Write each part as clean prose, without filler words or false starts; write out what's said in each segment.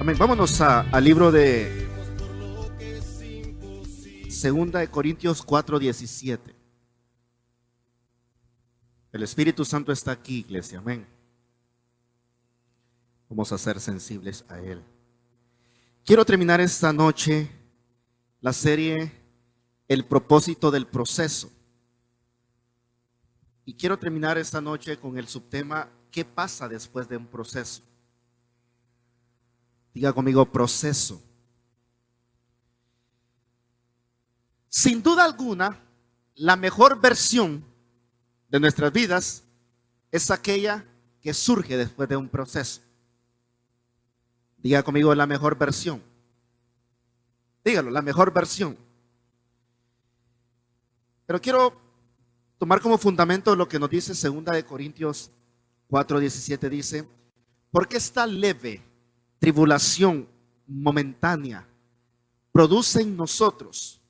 Amén. Vámonos al libro de Segunda de Corintios 4:17. El Espíritu Santo está aquí, iglesia. Amén. Vamos a ser sensibles a Él. Quiero terminar esta noche la serie El propósito del proceso. Y quiero terminar esta noche con el subtema ¿qué pasa después de un proceso? Diga conmigo, proceso. Sin duda alguna, la mejor versión de nuestras vidas es aquella que surge después de un proceso. Diga conmigo, la mejor versión. Dígalo, la mejor versión. Pero quiero tomar como fundamento lo que nos dice 2 de Corintios 4:17. Dice, porque esta leve tribulación momentánea produce en nosotros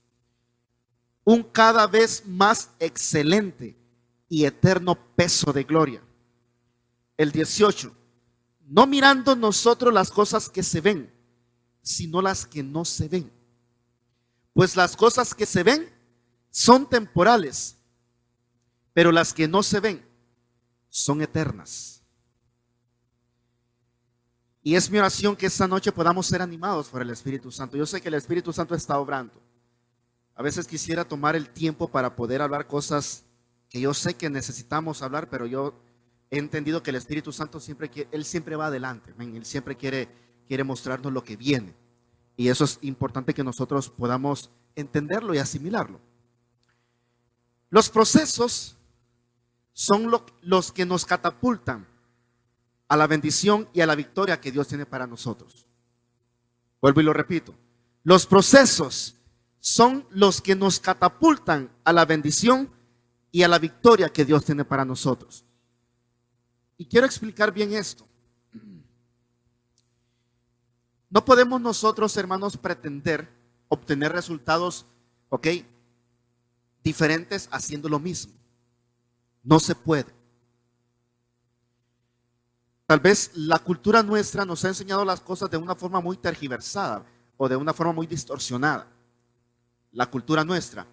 un cada vez más excelente y eterno peso de gloria. El 18, no mirando nosotros las cosas que se ven, sino las que no se ven. Pues las cosas que se ven son temporales, pero las que no se ven son eternas. Y es mi oración que esta noche podamos ser animados por el Espíritu Santo. Yo sé que el Espíritu Santo está obrando. A veces quisiera tomar el tiempo para poder hablar cosas que yo sé que necesitamos hablar, pero yo he entendido que el Espíritu Santo Él siempre va adelante. Él siempre quiere mostrarnos lo que viene. Y eso es importante que nosotros podamos entenderlo y asimilarlo. Los procesos son los que nos catapultan a la bendición y a la victoria que Dios tiene para nosotros. Vuelvo y lo repito. Los procesos son los que nos catapultan a la bendición y a la victoria que Dios tiene para nosotros. Y quiero explicar bien esto. No podemos nosotros, hermanos, pretender obtener resultados, diferentes haciendo lo mismo. No se puede. Tal vez la cultura nuestra nos ha enseñado las cosas de una forma muy tergiversada o de una forma muy distorsionada. La cultura nuestra.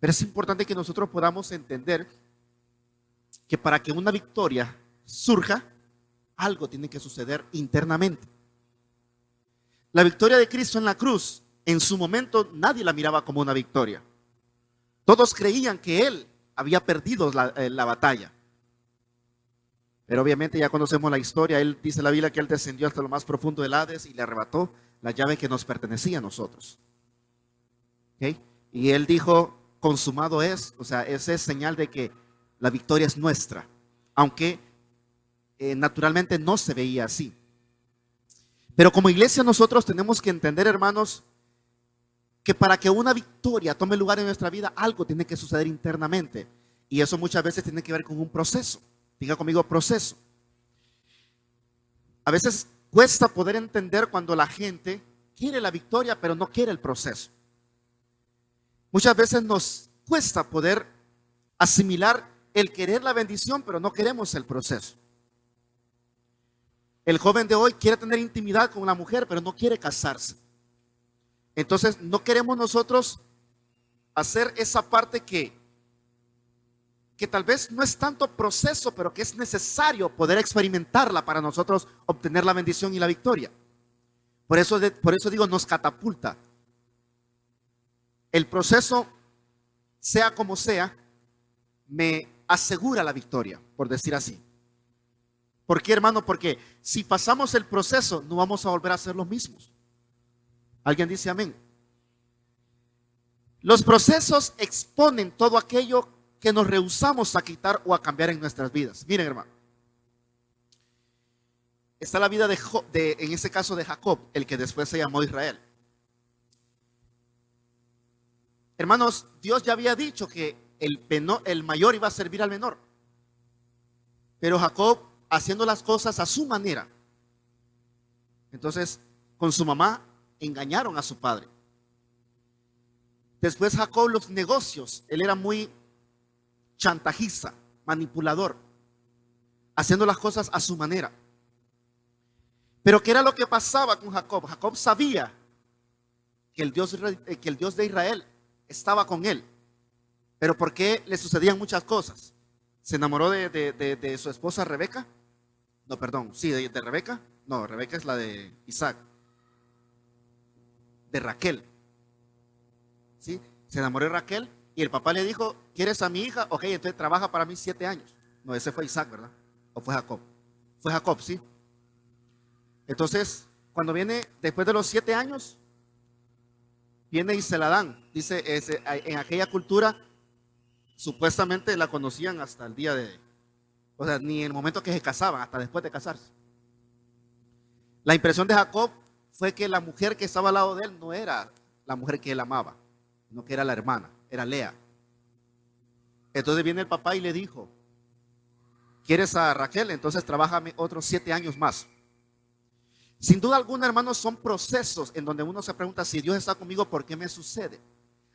Pero es importante que nosotros podamos entender que para que una victoria surja, algo tiene que suceder internamente. La victoria de Cristo en la cruz, en su momento nadie la miraba como una victoria. Todos creían que Él había perdido la batalla. Pero obviamente ya conocemos la historia. Él dice la Biblia que Él descendió hasta lo más profundo del Hades y le arrebató la llave que nos pertenecía a nosotros. Y Él dijo, consumado es. O sea, esa es señal de que la victoria es nuestra. Aunque naturalmente no se veía así. Pero como iglesia nosotros tenemos que entender, hermanos, que para que una victoria tome lugar en nuestra vida, algo tiene que suceder internamente. Y eso muchas veces tiene que ver con un proceso. Diga conmigo, proceso. A veces cuesta poder entender cuando la gente quiere la victoria, pero no quiere el proceso. Muchas veces nos cuesta poder asimilar el querer la bendición, pero no queremos el proceso. El joven de hoy quiere tener intimidad con una mujer, pero no quiere casarse. Entonces no queremos nosotros hacer esa parte que tal vez no es tanto proceso, pero que es necesario poder experimentarla para nosotros obtener la bendición y la victoria. Por eso digo, nos catapulta. El proceso, sea como sea, me asegura la victoria, por decir así. ¿Por qué, hermano? Porque si pasamos el proceso, no vamos a volver a ser los mismos. ¿Alguien dice amén? Los procesos exponen todo aquello que nos rehusamos a quitar o a cambiar en nuestras vidas. Miren, hermano. Está la vida en este caso de Jacob, el que después se llamó Israel. Hermanos, Dios ya había dicho que el mayor iba a servir al menor. Pero Jacob, haciendo las cosas a su manera. Entonces, con su mamá, engañaron a su padre. Después Jacob, los negocios, él era muy chantajista, manipulador, haciendo las cosas a su manera. Pero ¿qué era lo que pasaba con Jacob? Jacob sabía que el Dios de Israel estaba con él. Pero ¿por qué le sucedían muchas cosas? ¿Se enamoró de su esposa Rebeca? No, perdón, sí, de Rebeca. No, Rebeca es la de Isaac. De Raquel. ¿Sí? Se enamoró de Raquel y el papá le dijo, ¿quieres a mi hija? Ok, entonces trabaja para mí 7 años. No, ese fue Isaac, ¿verdad? ¿O fue Jacob? Fue Jacob, ¿sí? Entonces, cuando viene después de los 7 años, viene y se la dan. Dice, en aquella cultura, supuestamente la conocían hasta el día de, o sea, ni en el momento que se casaban, hasta después de casarse. La impresión de Jacob fue que la mujer que estaba al lado de él no era la mujer que él amaba, sino que era la hermana, era Lea. Entonces viene el papá y le dijo, ¿quieres a Raquel? Entonces trabájame otros 7 años más. Sin duda alguna, hermanos, son procesos en donde uno se pregunta, si Dios está conmigo, ¿por qué me sucede?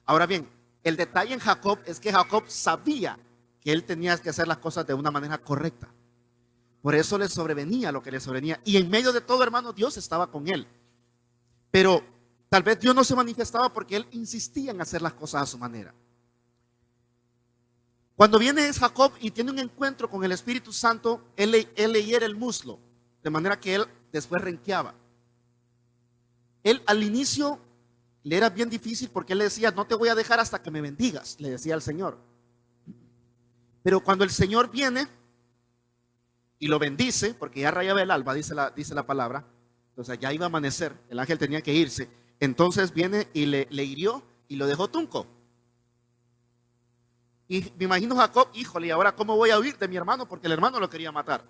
Ahora bien, el detalle en Jacob es que Jacob sabía que él tenía que hacer las cosas de una manera correcta. Por eso le sobrevenía lo que le sobrevenía. Y en medio de todo, hermano, Dios estaba con él. Pero tal vez Dios no se manifestaba porque él insistía en hacer las cosas a su manera. Cuando viene Jacob y tiene un encuentro con el Espíritu Santo, él le hiere el muslo, de manera que él después renqueaba. Él al inicio le era bien difícil porque él le decía, no te voy a dejar hasta que me bendigas, le decía al Señor. Pero cuando el Señor viene y lo bendice, porque ya rayaba el alba, dice la palabra, entonces ya iba a amanecer, el ángel tenía que irse, entonces viene y le hirió y lo dejó tunco. Y me imagino Jacob, híjole, ¿y ahora cómo voy a huir de mi hermano? Porque el hermano lo quería matar.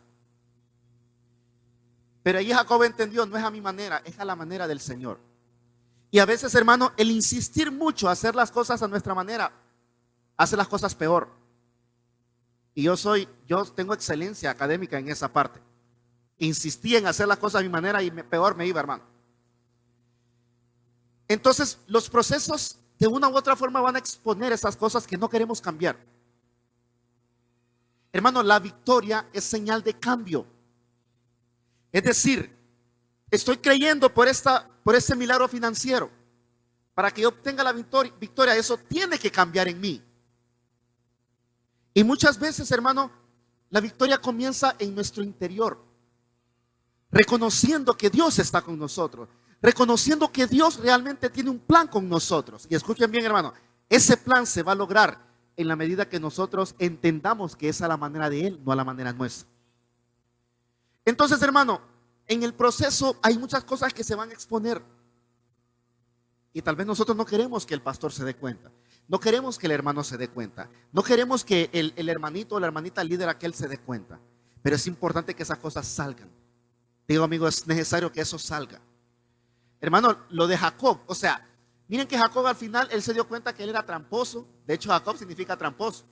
Pero ahí Jacob entendió, no es a mi manera, es a la manera del Señor. Y a veces, hermano, el insistir mucho a hacer las cosas a nuestra manera, hace las cosas peor. Y yo tengo excelencia académica en esa parte. Insistí en hacer las cosas a mi manera y peor me iba, hermano. Entonces, los procesos de una u otra forma van a exponer esas cosas que no queremos cambiar. Hermano, la victoria es señal de cambio. Es decir, estoy creyendo por este milagro financiero. Para que yo obtenga la victoria, eso tiene que cambiar en mí. Y muchas veces, hermano, la victoria comienza en nuestro interior. Reconociendo que Dios está con nosotros. Reconociendo que Dios realmente tiene un plan con nosotros. Y escuchen bien, hermano, ese plan se va a lograr en la medida que nosotros entendamos que es a la manera de Él, no a la manera nuestra. Entonces, hermano, en el proceso hay muchas cosas que se van a exponer. Y tal vez nosotros no queremos que el pastor se dé cuenta. No queremos que el hermano se dé cuenta. No queremos que el hermanito o la hermanita líder aquel se dé cuenta. Pero es importante que esas cosas salgan. Digo, amigo, es necesario que eso salga. Hermano, lo de Jacob, o sea, miren que Jacob al final, él se dio cuenta que él era tramposo. De hecho, Jacob significa tramposo.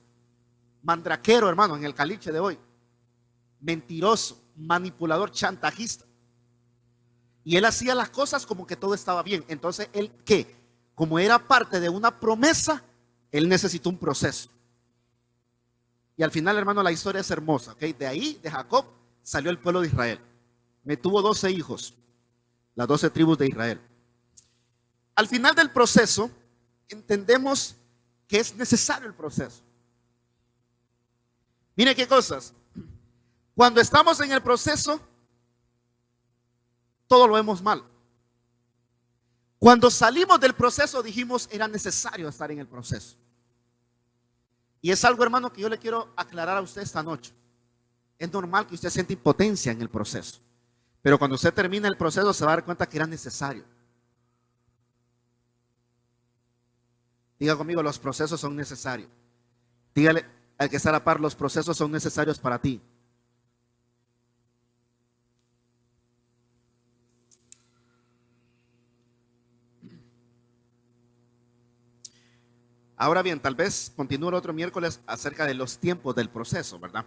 Mandraquero, hermano, en el caliche de hoy. Mentiroso, manipulador, chantajista. Y él hacía las cosas como que todo estaba bien. Entonces, él, ¿qué? Como era parte de una promesa, él necesitó un proceso. Y al final, hermano, la historia es hermosa, ¿ok? De ahí, de Jacob, salió el pueblo de Israel. Me tuvo 12 hijos, las 12 tribus de Israel. Al final del proceso, entendemos que es necesario el proceso. Mire qué cosas. Cuando estamos en el proceso, todo lo vemos mal. Cuando salimos del proceso, dijimos, era necesario estar en el proceso. Y es algo, hermano, que yo le quiero aclarar a usted esta noche. Es normal que usted sienta impotencia en el proceso. Pero cuando usted termina el proceso, se va a dar cuenta que era necesario. Diga conmigo, los procesos son necesarios. Dígale al que está a la par, los procesos son necesarios para ti. Ahora bien, tal vez continúe el otro miércoles acerca de los tiempos del proceso, ¿verdad?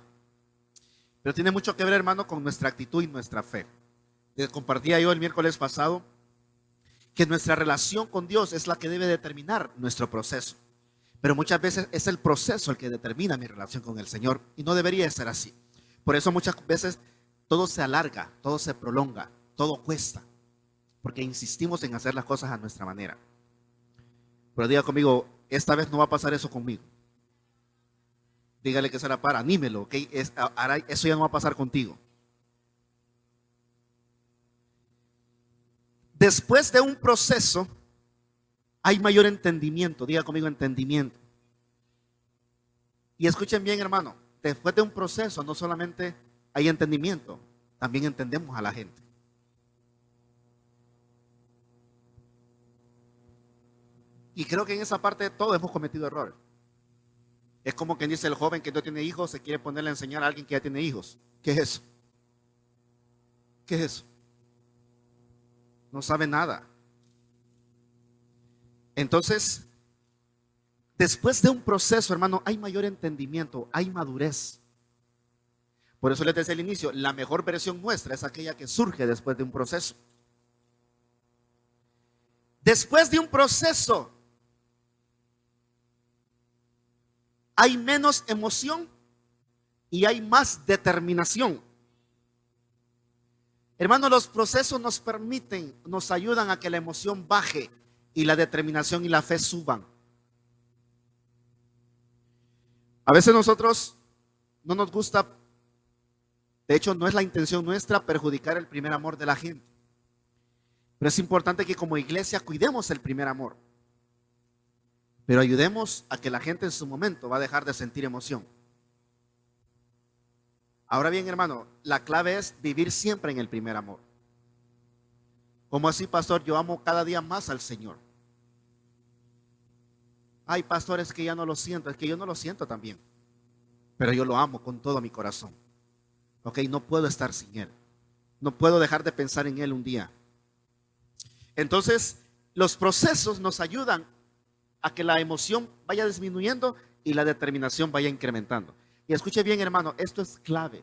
Pero tiene mucho que ver, hermano, con nuestra actitud y nuestra fe. Les compartía yo el miércoles pasado que nuestra relación con Dios es la que debe determinar nuestro proceso. Pero muchas veces es el proceso el que determina mi relación con el Señor y no debería ser así. Por eso muchas veces todo se alarga, todo se prolonga, todo cuesta, porque insistimos en hacer las cosas a nuestra manera. Pero diga conmigo, esta vez no va a pasar eso conmigo. Dígale que se la para, anímelo, ¿ok? Eso ya no va a pasar contigo. Después de un proceso, hay mayor entendimiento. Diga conmigo, entendimiento. Y escuchen bien, hermano, después de un proceso no solamente hay entendimiento, también entendemos a la gente. Y creo que en esa parte de todo hemos cometido errores. Es como quien dice: el joven que no tiene hijos se quiere ponerle a enseñar a alguien que ya tiene hijos. ¿Qué es eso? ¿Qué es eso? No sabe nada. Entonces, después de un proceso, hermano, hay mayor entendimiento, hay madurez. Por eso les decía al inicio, la mejor versión nuestra es aquella que surge después de un proceso. Después de un proceso, hay menos emoción y hay más determinación. Hermano, los procesos nos permiten, nos ayudan a que la emoción baje y la determinación y la fe suban. A veces nosotros no nos gusta, de hecho no es la intención nuestra perjudicar el primer amor de la gente. Pero es importante que como iglesia cuidemos el primer amor. Pero ayudemos a que la gente en su momento va a dejar de sentir emoción. Ahora bien, hermano, la clave es vivir siempre en el primer amor. ¿Cómo así, pastor? Yo amo cada día más al Señor. Ay, pastor, es que ya no lo siento. Es que yo no lo siento también. Pero yo lo amo con todo mi corazón. Ok, no puedo estar sin Él. No puedo dejar de pensar en Él un día. Entonces, los procesos nos ayudan a que la emoción vaya disminuyendo y la determinación vaya incrementando. Y escuche bien, hermano, esto es clave.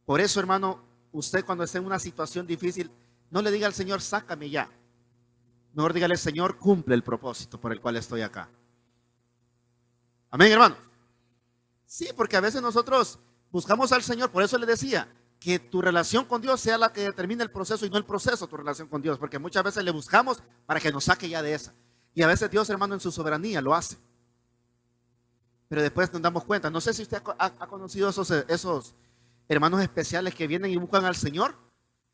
Por eso, hermano, usted cuando esté en una situación difícil, no le diga al Señor: sácame ya. Mejor dígale: Señor, cumple el propósito por el cual estoy acá. Amén, hermano. Sí, porque a veces nosotros buscamos al Señor. Por eso le decía que tu relación con Dios sea la que determine el proceso y no el proceso, tu relación con Dios. Porque muchas veces le buscamos para que nos saque ya de esa. Y a veces Dios, hermano, en su soberanía lo hace. Pero después nos damos cuenta. No sé si usted ha conocido esos hermanos especiales que vienen y buscan al Señor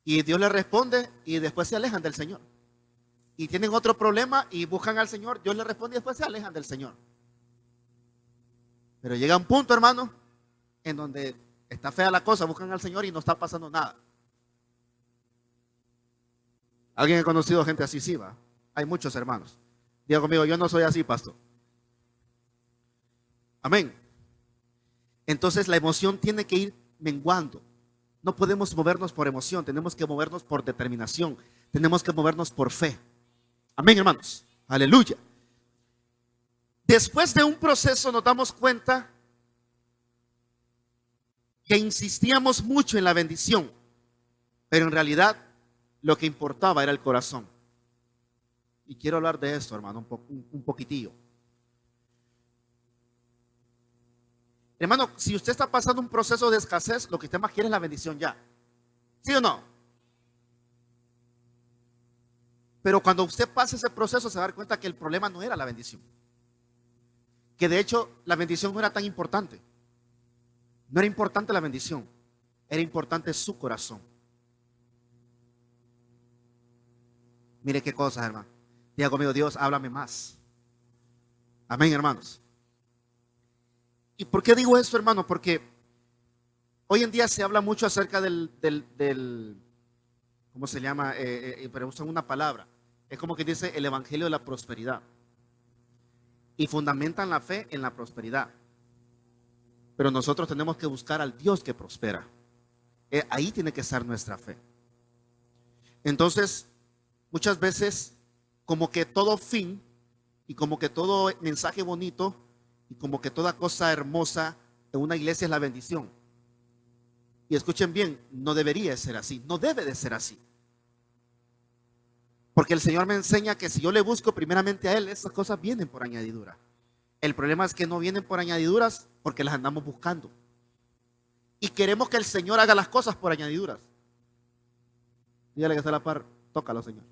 y Dios les responde y después se alejan del Señor. Y tienen otro problema y buscan al Señor, Dios les responde y después se alejan del Señor. Pero llega un punto, hermano, en donde está fea la cosa, buscan al Señor y no está pasando nada. ¿Alguien ha conocido gente así? Sí, va. Hay muchos hermanos. Diga conmigo: yo no soy así, pastor. Amén. Entonces la emoción tiene que ir menguando. No podemos movernos por emoción, tenemos que movernos por determinación, tenemos que movernos por fe. Amén, hermanos. Aleluya. Después de un proceso nos damos cuenta que insistíamos mucho en la bendición, pero en realidad lo que importaba era el corazón. Y quiero hablar de esto, hermano, un poquitillo. Hermano, si usted está pasando un proceso de escasez, lo que usted más quiere es la bendición ya. ¿Sí o no? Pero cuando usted pasa ese proceso se va a dar cuenta que el problema no era la bendición. Que de hecho la bendición no era tan importante. No era importante la bendición. Era importante su corazón. Mire qué cosas, hermano. Diga conmigo: Dios, háblame más. Amén, hermanos. ¿Y por qué digo esto, hermano? Porque hoy en día se habla mucho acerca del ¿cómo se llama? Pero usan una palabra. Es como que dice el evangelio de la prosperidad. Y fundamentan la fe en la prosperidad. Pero nosotros tenemos que buscar al Dios que prospera. Ahí tiene que estar nuestra fe. Entonces, muchas veces, como que todo fin y como que todo mensaje bonito y como que toda cosa hermosa en una iglesia es la bendición. Y escuchen bien, no debería ser así, no debe de ser así. Porque el Señor me enseña que si yo le busco primeramente a Él, esas cosas vienen por añadidura. El problema es que no vienen por añadiduras porque las andamos buscando. Y queremos que el Señor haga las cosas por añadiduras. Dígale que está a la par, tócalo, Señor.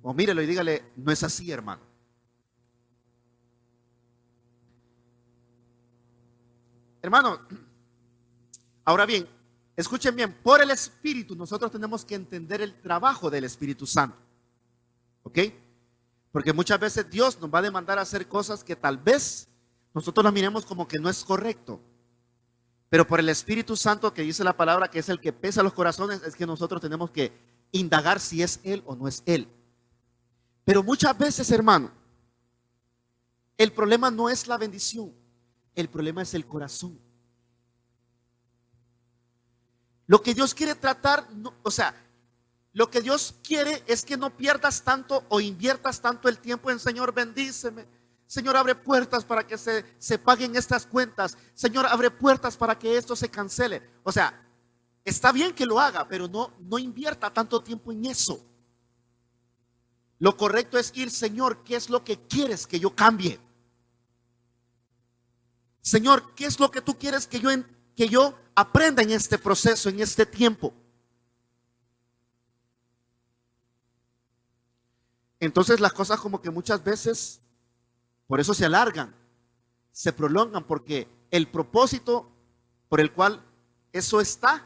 O mírelo y dígale, no es así, hermano. Hermano, ahora bien, escuchen bien, por el Espíritu nosotros tenemos que entender el trabajo del Espíritu Santo. ¿Ok? Porque muchas veces Dios nos va a demandar a hacer cosas que tal vez nosotros las miremos como que no es correcto. Pero por el Espíritu Santo, que dice la palabra, que es el que pesa los corazones, es que nosotros tenemos que indagar si es Él o no es Él. Pero muchas veces, hermano, el problema no es la bendición, el problema es el corazón. Lo que Dios quiere tratar, lo que Dios quiere es que no pierdas tanto o inviertas tanto el tiempo en Señor, bendíceme. Señor, abre puertas para que se paguen estas cuentas. Señor, abre puertas para que esto se cancele. O sea, está bien que lo haga, pero no invierta tanto tiempo en eso. Lo correcto es ir, Señor, ¿qué es lo que quieres que yo cambie? Señor, ¿qué es lo que tú quieres que yo aprenda en este proceso, en este tiempo? Entonces las cosas como que muchas veces, por eso se alargan, se prolongan, porque el propósito por el cual eso está,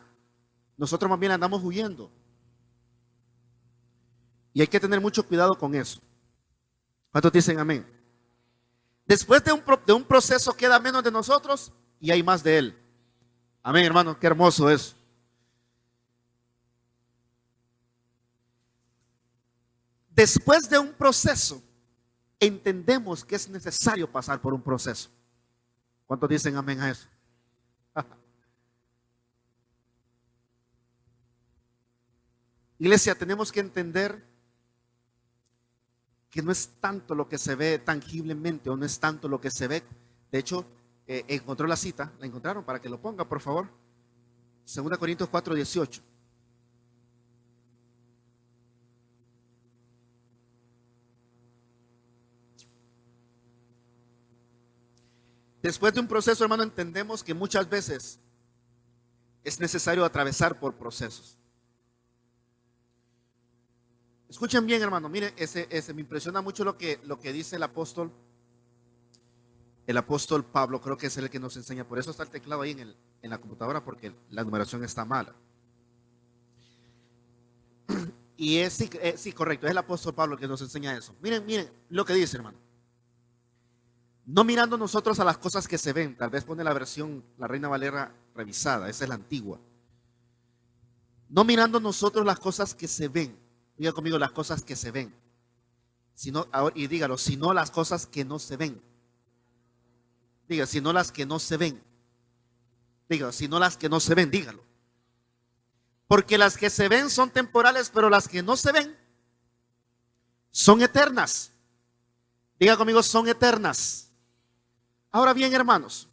nosotros más bien andamos huyendo. Y hay que tener mucho cuidado con eso. ¿Cuántos dicen amén? Después de un proceso queda menos de nosotros y hay más de Él. Amén, hermano, qué hermoso es. Después de un proceso, entendemos que es necesario pasar por un proceso. ¿Cuántos dicen amén a eso? Iglesia, tenemos que entender que no es tanto lo que se ve tangiblemente, o no es tanto lo que se ve. De hecho, encontró la cita, la encontraron para que lo ponga, por favor. 2 Corintios 4:18. Después de un proceso, hermano, entendemos que muchas veces es necesario atravesar por procesos. Escuchen bien, hermano, miren, me impresiona mucho lo que dice el apóstol Pablo, creo que es el que nos enseña. Por eso está el teclado ahí en la computadora, porque la numeración está mala. Y sí, correcto, es el apóstol Pablo el que nos enseña eso. Miren lo que dice, hermano. No mirando nosotros a las cosas que se ven, tal vez pone la versión, la Reina Valera revisada, esa es la antigua. No mirando nosotros las cosas que se ven, diga conmigo, las cosas que se ven, y dígalo, sino las cosas que no se ven. Diga, sino las que no se ven. Diga, sino las que no se ven, dígalo. Porque las que se ven son temporales, pero las que no se ven son eternas. Diga conmigo, son eternas. Ahora bien, hermanos,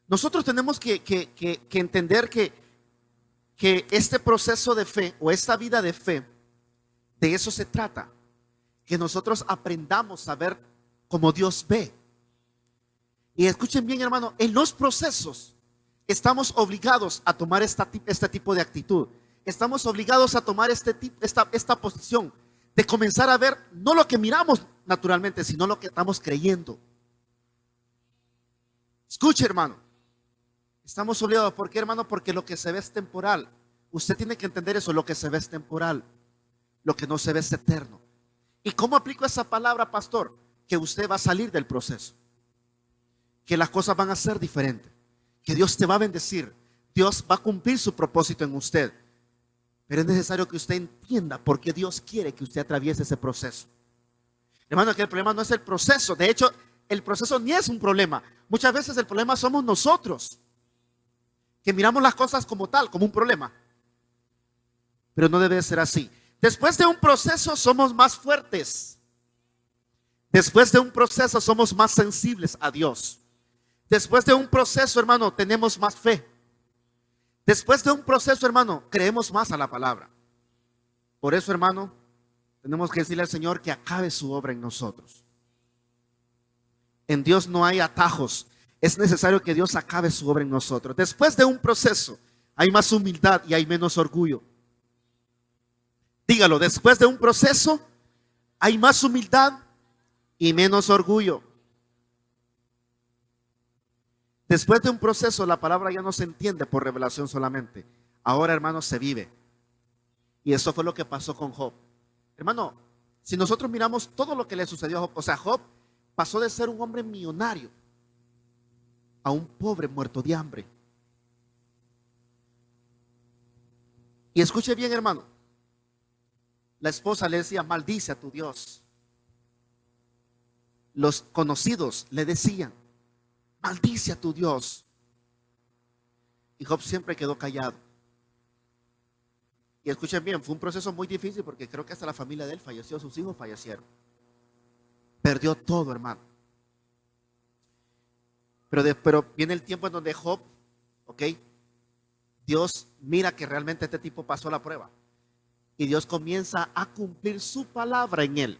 nosotros tenemos que entender que este proceso de fe o esta vida de fe, de eso se trata. Que nosotros aprendamos a ver como Dios ve. Y escuchen bien, hermano, en los procesos estamos obligados a tomar este tipo de actitud. Estamos obligados a tomar esta posición de comenzar a ver no lo que miramos naturalmente, sino lo que estamos creyendo. Escuche, hermano, estamos obligados. ¿Por qué, hermano? Porque lo que se ve es temporal. Usted tiene que entender eso, lo que se ve es temporal, lo que no se ve es eterno. ¿Y cómo aplico esa palabra, pastor? Que usted va a salir del proceso, que las cosas van a ser diferentes, que Dios te va a bendecir, Dios va a cumplir su propósito en usted. Pero es necesario que usted entienda por qué Dios quiere que usted atraviese ese proceso. Hermano, que el problema no es el proceso. De hecho, el proceso ni es un problema. Muchas veces el problema somos nosotros, que miramos las cosas como tal, como un problema. Pero no debe ser así. Después de un proceso somos más fuertes. Después de un proceso somos más sensibles a Dios. Después de un proceso, hermano, tenemos más fe. Después de un proceso, hermano, creemos más a la palabra. Por eso, hermano, tenemos que decirle al Señor que acabe su obra en nosotros. En Dios no hay atajos. Es necesario que Dios acabe su obra en nosotros. Después de un proceso hay más humildad y hay menos orgullo. Dígalo, después de un proceso hay más humildad y menos orgullo. Después de un proceso la palabra ya no se entiende por revelación solamente. Ahora, hermanos, se vive. Y eso fue lo que pasó con Job. Hermano, si nosotros miramos todo lo que le sucedió a Job, o sea, Job pasó de ser un hombre millonario a un pobre muerto de hambre. Y escuche bien, hermano. La esposa le decía, maldice a tu Dios. Los conocidos le decían, maldice a tu Dios. Y Job siempre quedó callado. Y escuchen bien, fue un proceso muy difícil porque creo que hasta la familia de él falleció, sus hijos fallecieron. Perdió todo, hermano. Pero viene el tiempo en donde Job, ok, Dios mira que realmente este tipo pasó la prueba. Y Dios comienza a cumplir su palabra en él.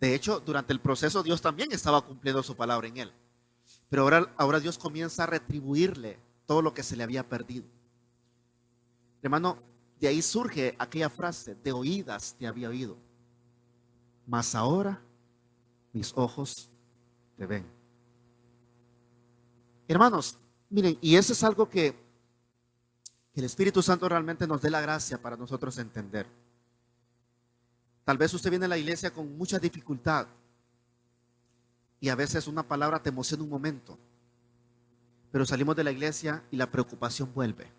De hecho, durante el proceso Dios también estaba cumpliendo su palabra en él. Pero ahora Dios comienza a retribuirle todo lo que se le había perdido. Hermano, de ahí surge aquella frase, de oídas te había oído, mas ahora mis ojos te ven. Hermanos, miren, y eso es algo que el Espíritu Santo realmente nos dé la gracia para nosotros entender. Tal vez usted viene a la iglesia con mucha dificultad y a veces una palabra te emociona un momento, pero salimos de la iglesia y la preocupación vuelve.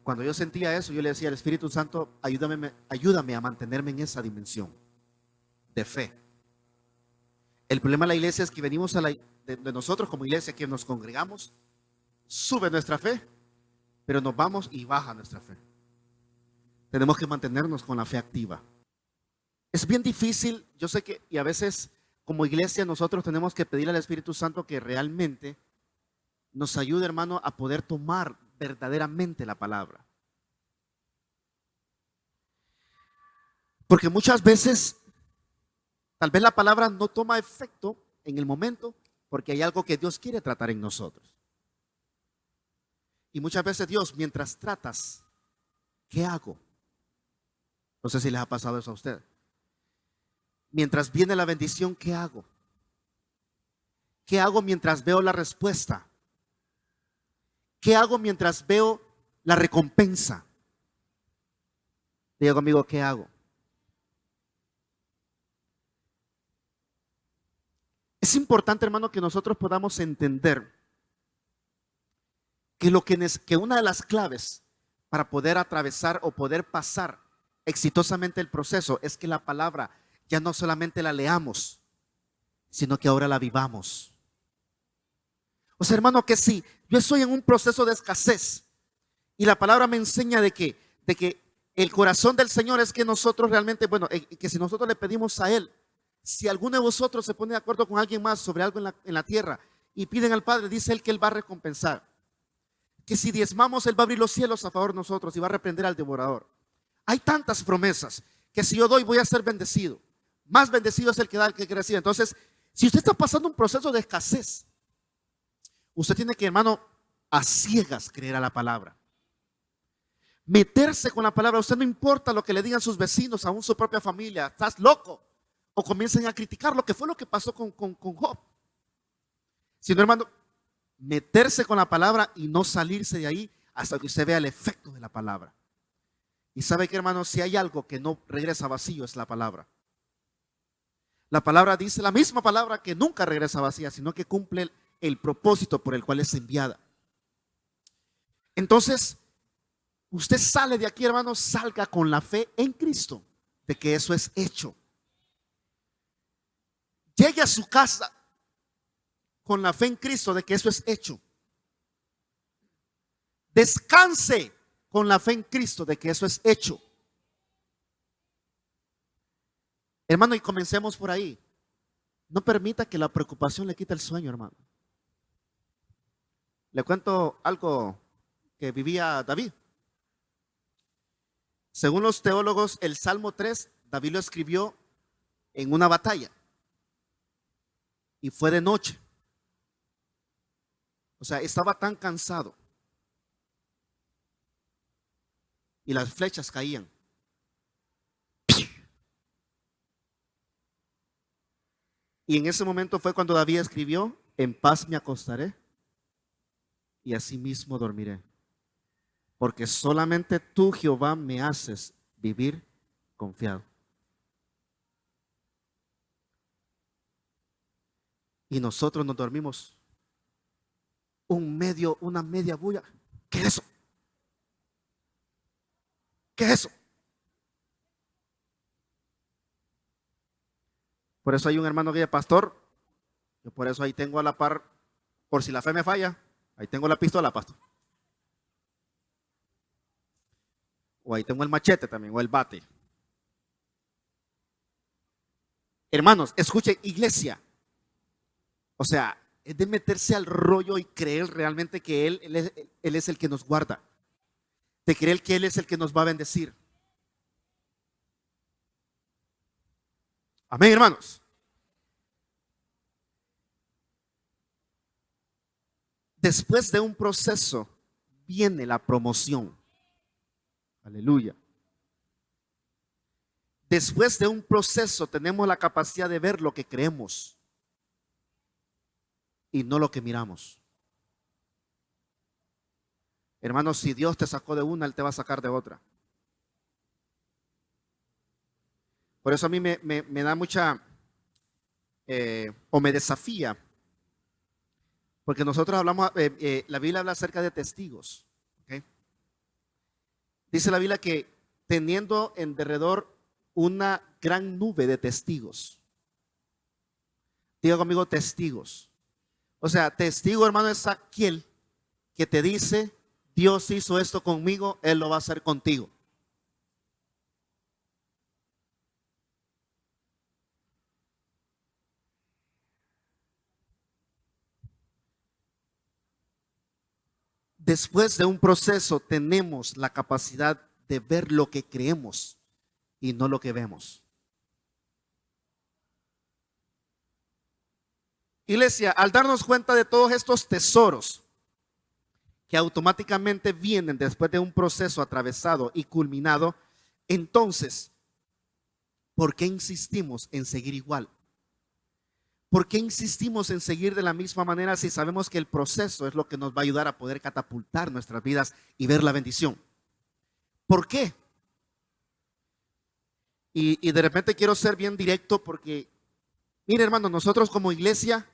Cuando yo sentía eso, yo le decía al Espíritu Santo, ayúdame a mantenerme en esa dimensión de fe. El problema de la iglesia es que venimos de nosotros como iglesia, que nos congregamos, sube nuestra fe, pero nos vamos y baja nuestra fe. Tenemos que mantenernos con la fe activa. Es bien difícil, yo sé que, y a veces como iglesia nosotros tenemos que pedir al Espíritu Santo que realmente nos ayude, hermano, a poder tomar verdaderamente la palabra. Porque muchas veces, tal vez la palabra no toma efecto en el momento, porque hay algo que Dios quiere tratar en nosotros. Y muchas veces Dios, mientras tratas, ¿qué hago? No sé si les ha pasado eso a usted. Mientras viene la bendición, ¿qué hago? ¿Qué hago mientras veo la respuesta? ¿Qué hago mientras veo la recompensa? Diga conmigo, ¿qué hago? Es importante, hermano, que nosotros podamos entender que una de las claves para poder atravesar o poder pasar exitosamente el proceso es que la palabra ya no solamente la leamos, sino que ahora la vivamos. O sea, hermano, que si yo estoy en un proceso de escasez y la palabra me enseña de que el corazón del Señor es que nosotros realmente, bueno, que si nosotros le pedimos a Él, si alguno de vosotros se pone de acuerdo con alguien más sobre algo en la tierra y piden al Padre, dice Él que Él va a recompensar. Que si diezmamos, Él va a abrir los cielos a favor de nosotros y va a reprender al devorador. Hay tantas promesas que si yo doy voy a ser bendecido. Más bendecido es el que da, el que recibe. Entonces, si usted está pasando un proceso de escasez, usted tiene que, hermano, a ciegas creer a la palabra. Meterse con la palabra. Usted no importa lo que le digan sus vecinos, aún su propia familia. Estás loco. O comiencen a criticar lo que fue lo que pasó con Job. Sino, hermano, meterse con la palabra y no salirse de ahí hasta que usted vea el efecto de la palabra. Y sabe que, hermano, si hay algo que no regresa vacío es la palabra. La palabra dice, la misma palabra, que nunca regresa vacía, sino que cumple el propósito por el cual es enviada. Entonces, usted sale de aquí, hermano, salga con la fe en Cristo, de que eso es hecho. Llegue a su casa con la fe en Cristo de que eso es hecho. Descanse con la fe en Cristo de que eso es hecho. Hermano, y comencemos por ahí. No permita que la preocupación le quite el sueño, hermano. Le cuento algo que vivía David. Según los teólogos, el Salmo 3, David lo escribió en una batalla y fue de noche. O sea, estaba tan cansado y las flechas caían. Y en ese momento fue cuando David escribió: en paz me acostaré y asimismo dormiré, porque solamente tú, Jehová, me haces vivir confiado. Y nosotros nos dormimos una media bulla. ¿Qué es eso? ¿Qué es eso? Por eso hay un hermano que es pastor. Yo por eso ahí tengo a la par, por si la fe me falla, ahí tengo la pistola, pastor. O ahí tengo el machete también, o el bate. Hermanos, escuchen, iglesia. O sea, es de meterse al rollo y creer realmente que Él es el que nos guarda. De creer que Él es el que nos va a bendecir. Amén, hermanos. Después de un proceso viene la promoción. Aleluya. Después de un proceso tenemos la capacidad de ver lo que creemos y no lo que miramos. Hermanos, si Dios te sacó de una, Él te va a sacar de otra. Por eso a mí me da mucha, o me desafía, porque nosotros hablamos, la Biblia habla acerca de testigos. ¿Okay? Dice la Biblia que teniendo en derredor una gran nube de testigos. Diga conmigo, testigos. O sea, testigo, hermano, es aquel que te dice: Dios hizo esto conmigo, Él lo va a hacer contigo. Después de un proceso tenemos la capacidad de ver lo que creemos y no lo que vemos. Iglesia, al darnos cuenta de todos estos tesoros que automáticamente vienen después de un proceso atravesado y culminado, entonces, ¿por qué insistimos en seguir igual? ¿Por qué insistimos en seguir de la misma manera si sabemos que el proceso es lo que nos va a ayudar a poder catapultar nuestras vidas y ver la bendición? ¿Por qué? Y de repente quiero ser bien directo porque, mire, hermano, nosotros como iglesia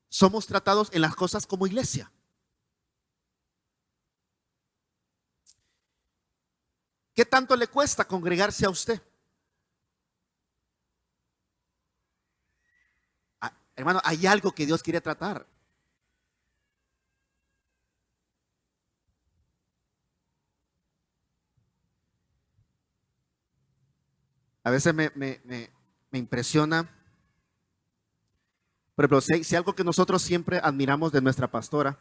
somos tratados en las cosas como iglesia. ¿Qué tanto le cuesta congregarse a usted? Hermano, hay algo que Dios quiere tratar. A veces me impresiona. Por ejemplo, si algo que nosotros siempre admiramos de nuestra pastora,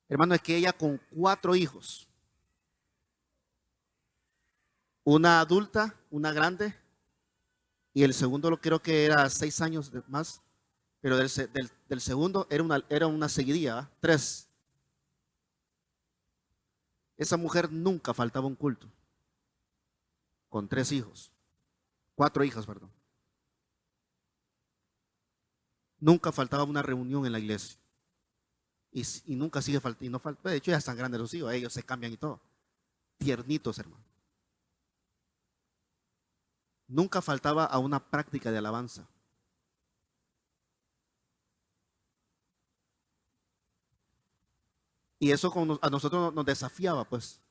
hermano, es que ella con 4 hijos, una adulta, una grande, y el segundo lo creo que era 6 años más, pero del segundo era una seguidilla, ¿va? 3. Esa mujer nunca faltaba un culto, con 3 hijos, 4 hijas, perdón. Nunca faltaba una reunión en la iglesia. Y nunca sigue faltando. Y no falta, de hecho, ya están grandes los hijos, ellos se cambian y todo. Tiernitos, hermano. Nunca faltaba a una práctica de alabanza. Y eso a nosotros nos desafiaba, pues.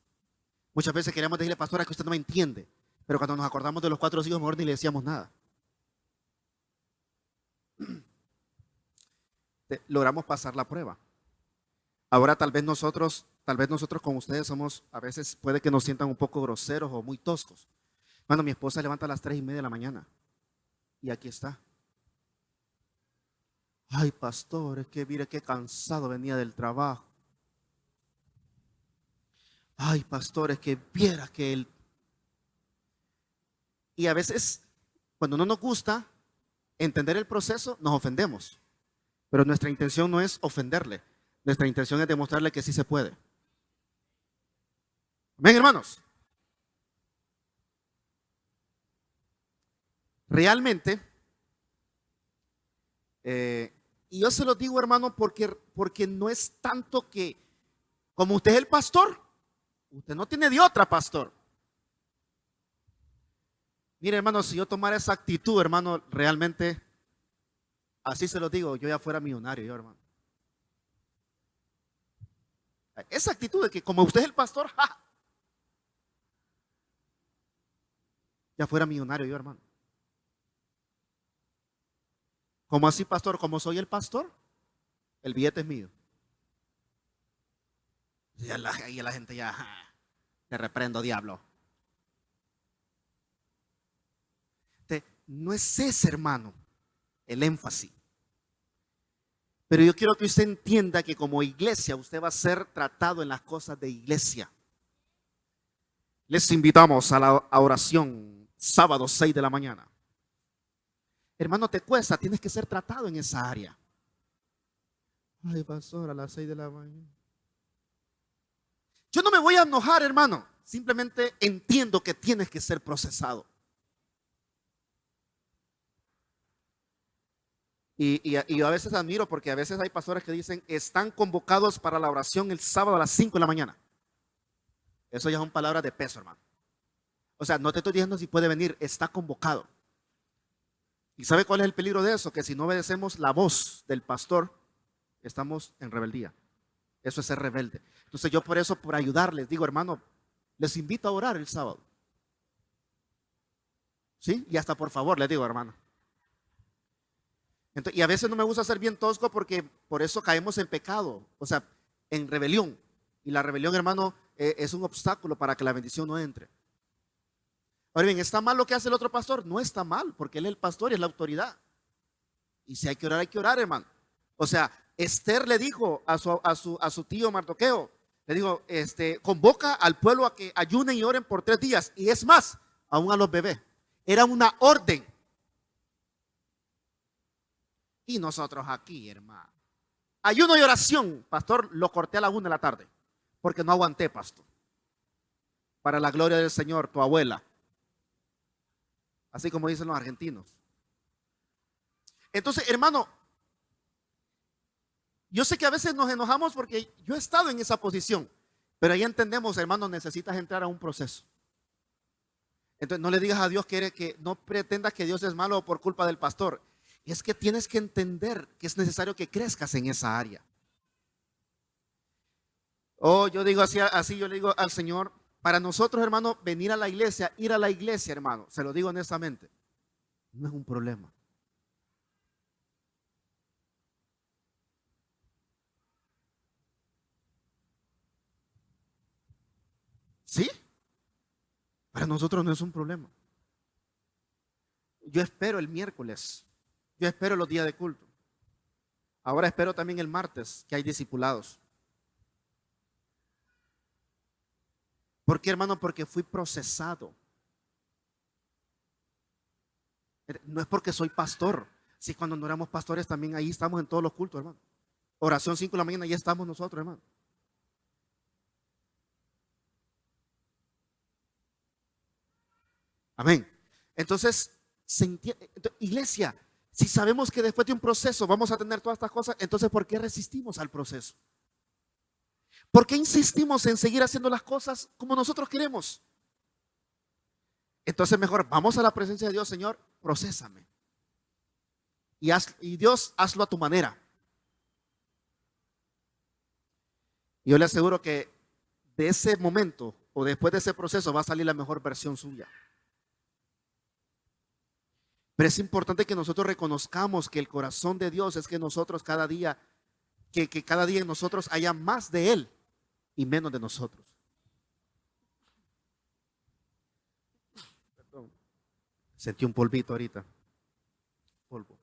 Muchas veces queríamos decirle: pastora, que usted no me entiende. Pero cuando nos acordamos de los 4 hijos, mejor ni le decíamos nada. Logramos pasar la prueba. Ahora tal vez nosotros con ustedes somos, a veces puede que nos sientan un poco groseros o muy toscos. Bueno, mi esposa levanta a las 3:30 de la mañana y aquí está. Ay, pastor, es que mire qué cansado venía del trabajo. Ay, pastor, es que viera que él. Y a veces, cuando no nos gusta entender el proceso, nos ofendemos. Pero nuestra intención no es ofenderle. Nuestra intención es demostrarle que sí se puede. Amén, hermanos. Realmente, y yo se lo digo, hermano, porque no es tanto que, como usted es el pastor, usted no tiene de otra, pastor. Mire, hermano, si yo tomara esa actitud, hermano, realmente, así se lo digo, yo ya fuera millonario, yo, hermano. Esa actitud de que como usted es el pastor, ¡ja!, ya fuera millonario, yo, hermano. ¿Cómo así, pastor? Como soy el pastor, el billete es mío. Y la gente ya, ¡ja!, te reprendo, diablo. No es ese, hermano, el énfasis. Pero yo quiero que usted entienda que como iglesia usted va a ser tratado en las cosas de iglesia. Les invitamos a la oración sábado 6 de la mañana. Hermano, te cuesta, tienes que ser tratado en esa área. Ay, pastor, a las 6 de la mañana. Yo no me voy a enojar, hermano. Simplemente entiendo que tienes que ser procesado. Y yo a veces admiro porque a veces hay pastores que dicen, están convocados para la oración el sábado a las 5 de la mañana. Eso ya son palabras de peso, hermano. O sea, no te estoy diciendo si puede venir, está convocado. ¿Y sabe cuál es el peligro de eso? Que si no obedecemos la voz del pastor, estamos en rebeldía. Eso es ser rebelde. Entonces yo por eso, por ayudarles, digo, hermano, les invito a orar el sábado. ¿Sí? Y hasta por favor les digo, hermano. Entonces, y a veces no me gusta ser bien tosco porque por eso caemos en pecado, o sea, en rebelión. Y la rebelión, hermano, es un obstáculo para que la bendición no entre. Ahora bien, ¿está mal lo que hace el otro pastor? No está mal, porque él es el pastor y es la autoridad. Y si hay que orar, hermano. O sea, Esther le dijo a su tío Mardoqueo, le dijo, convoca al pueblo a que ayunen y oren por 3 días. Y es más, aún a los bebés. Era una orden. Y nosotros aquí, hermano. Ayuno y oración, pastor, lo corté a la 1 de la tarde. Porque no aguanté, pastor. Para la gloria del Señor, tu abuela. Así como dicen los argentinos. Entonces, hermano, yo sé que a veces nos enojamos porque yo he estado en esa posición. Pero ahí entendemos, hermano, necesitas entrar a un proceso. Entonces, no le digas a Dios que no pretendas que Dios es malo por culpa del pastor. Es que tienes que entender que es necesario que crezcas en esa área. Yo digo así yo le digo al Señor, para nosotros, hermano, venir a la iglesia, ir a la iglesia, hermano, se lo digo honestamente, no es un problema. ¿Sí? Para nosotros no es un problema. Yo espero el miércoles, yo espero los días de culto. Ahora espero también el martes, que hay discipulados. ¿Por qué, hermano? Porque fui procesado. No es porque soy pastor. Si cuando no éramos pastores también ahí estamos en todos los cultos, hermano. Oración 5 de la mañana, ya estamos nosotros, hermano. Amén. Entonces, iglesia, si sabemos que después de un proceso vamos a tener todas estas cosas, entonces ¿por qué resistimos al proceso? ¿Por qué insistimos en seguir haciendo las cosas como nosotros queremos? Entonces mejor vamos a la presencia de Dios, Señor, procésame. Y Dios, hazlo a tu manera. Y yo le aseguro que de ese momento o después de ese proceso va a salir la mejor versión suya. Pero es importante que nosotros reconozcamos que el corazón de Dios es que nosotros cada día, que cada día en nosotros haya más de Él y menos de nosotros. Perdón. Sentí un polvito ahorita. Polvo.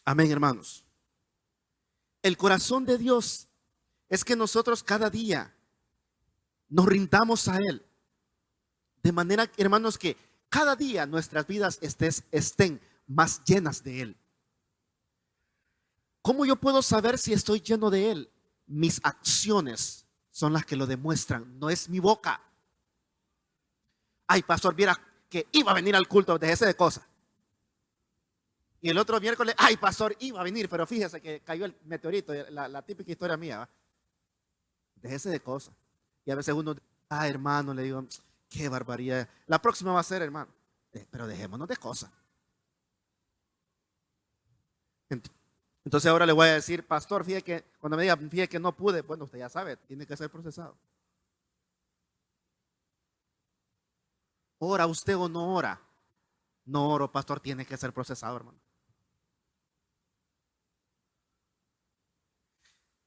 Amén, hermanos. El corazón de Dios es que nosotros cada día nos rindamos a Él. De manera, hermanos, que cada día nuestras vidas estén más llenas de Él. ¿Cómo yo puedo saber si estoy lleno de Él? Mis acciones son las que lo demuestran, no es mi boca. Ay, pastor, viera que iba a venir al culto, déjese de cosas. Y el otro miércoles, ay, pastor, iba a venir, pero fíjese que cayó el meteorito, la típica historia mía, ¿va? Déjese de cosas. Y a veces uno, ah, hermano, le digo, qué barbaridad. La próxima va a ser, hermano. Pero dejémonos de cosas. Entonces ahora le voy a decir, pastor, fíjate que cuando me diga, fíjate que no pude, bueno, usted ya sabe, tiene que ser procesado. ¿Ora usted o no ora? No oro, pastor, tiene que ser procesado, hermano.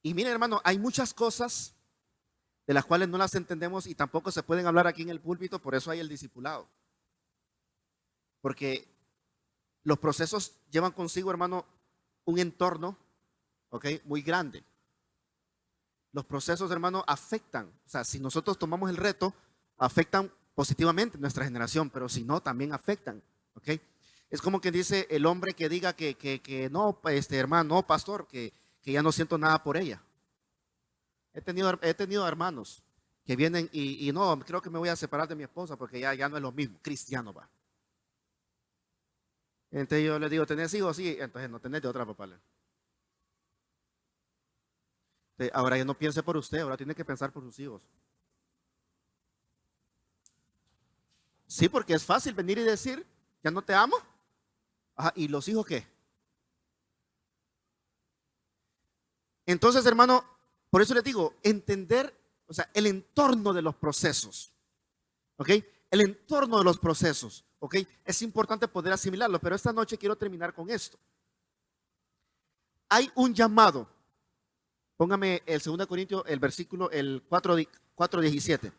Y mire, hermano, hay muchas cosas de las cuales no las entendemos y tampoco se pueden hablar aquí en el púlpito, por eso hay el discipulado. Porque los procesos llevan consigo, hermano, un entorno, ¿ok? Muy grande. Los procesos, hermano, afectan. O sea, si nosotros tomamos el reto, afectan positivamente nuestra generación, pero si no, también afectan, ¿ok? Es como que dice el hombre que diga que no, hermano, no, pastor, que ya no siento nada por ella. He tenido hermanos que vienen y no, creo que me voy a separar de mi esposa porque ya no es lo mismo. Cristiano va. Entonces yo le digo, ¿tenés hijos? Sí, entonces no tenés de otra, papá. Ahora ya no piense por usted, ahora tiene que pensar por sus hijos. Sí, porque es fácil venir y decir, ya no te amo. Ajá, ¿y los hijos qué? Entonces, hermano, por eso les digo, entender, o sea, el entorno de los procesos, ¿ok? El entorno de los procesos, ¿ok? Es importante poder asimilarlo, pero esta noche quiero terminar con esto. Hay un llamado. Póngame el 2 Corintios, el versículo, el 4:17.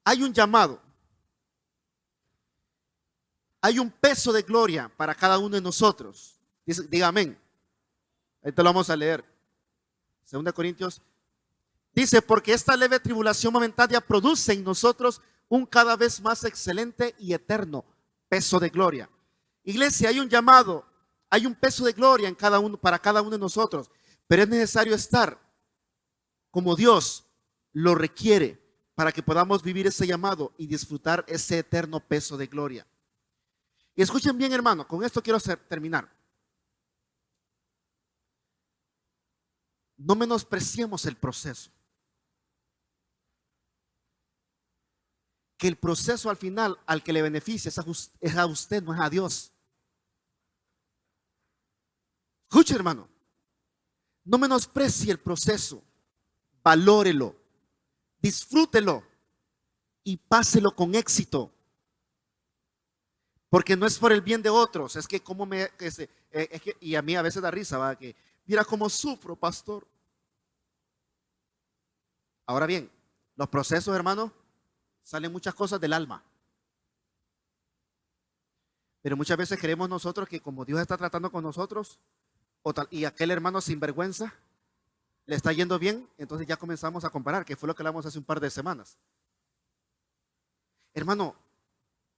Hay un llamado. Hay un peso de gloria para cada uno de nosotros. Diga amén. Ahí te lo vamos a leer. 2 Corintios. Dice, porque esta leve tribulación momentánea produce en nosotros un cada vez más excelente y eterno peso de gloria. Iglesia, hay un llamado, hay un peso de gloria en cada uno, para cada uno de nosotros, pero es necesario estar como Dios lo requiere para que podamos vivir ese llamado y disfrutar ese eterno peso de gloria. Y escuchen bien, hermano, con esto quiero terminar. No menospreciemos el proceso. Que el proceso al final al que le beneficia es a usted, no es a Dios. Escuche, hermano, no menosprecie el proceso, valórelo, disfrútelo y páselo con éxito. Porque no es por el bien de otros, es que como y a mí a veces da risa, ¿va? Que mira cómo sufro, pastor. Ahora bien, los procesos, hermano, salen muchas cosas del alma. Pero muchas veces creemos nosotros que como Dios está tratando con nosotros, y aquel hermano sin vergüenza le está yendo bien, entonces ya comenzamos a comparar, que fue lo que hablamos hace un par de semanas. Hermano,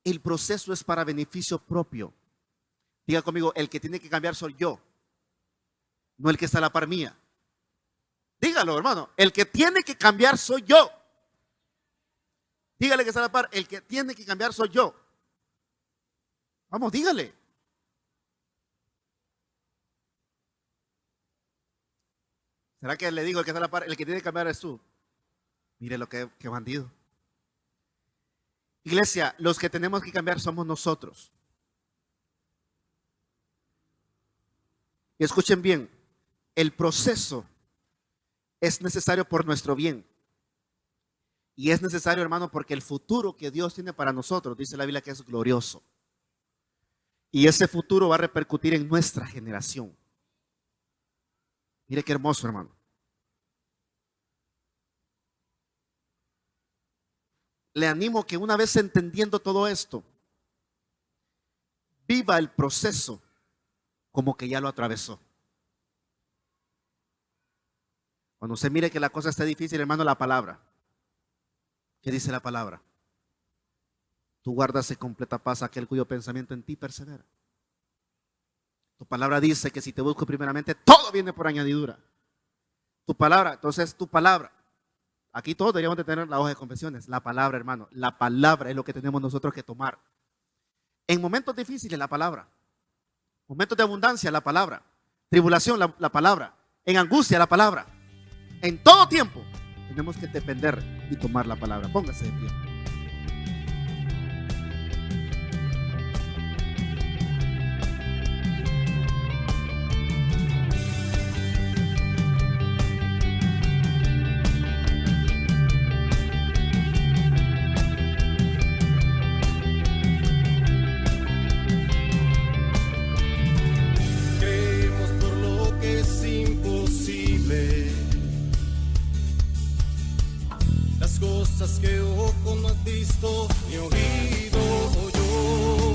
el proceso es para beneficio propio. Diga conmigo, el que tiene que cambiar soy yo, no el que está a la par mía. Dígalo, hermano, el que tiene que cambiar soy yo. Dígale que está a la par, el que tiene que cambiar soy yo. Vamos, dígale. ¿Será que le digo el que está a la par, el que tiene que cambiar es tú? Mire lo que bandido. Iglesia, los que tenemos que cambiar somos nosotros. Y escuchen bien, el proceso es necesario por nuestro bien. Y es necesario, hermano, porque el futuro que Dios tiene para nosotros, dice la Biblia que es glorioso. Y ese futuro va a repercutir en nuestra generación. Mire qué hermoso, hermano. Le animo que una vez entendiendo todo esto, viva el proceso como que ya lo atravesó. Cuando usted mire que la cosa está difícil, hermano, la palabra. ¿Qué dice la palabra? Tú guardas en completa paz aquel cuyo pensamiento en ti persevera. Tu palabra dice que si te busco primeramente, todo viene por añadidura. Tu palabra, entonces tu palabra. Aquí todos deberíamos de tener la hoja de confesiones. La palabra, hermano. La palabra es lo que tenemos nosotros que tomar. En momentos difíciles, la palabra. Momentos de abundancia, la palabra. Tribulación, la palabra. En angustia, la palabra. En todo tiempo, tenemos que depender y tomar la palabra. Póngase de pie. Cosas que ojo no has visto ni oído yo.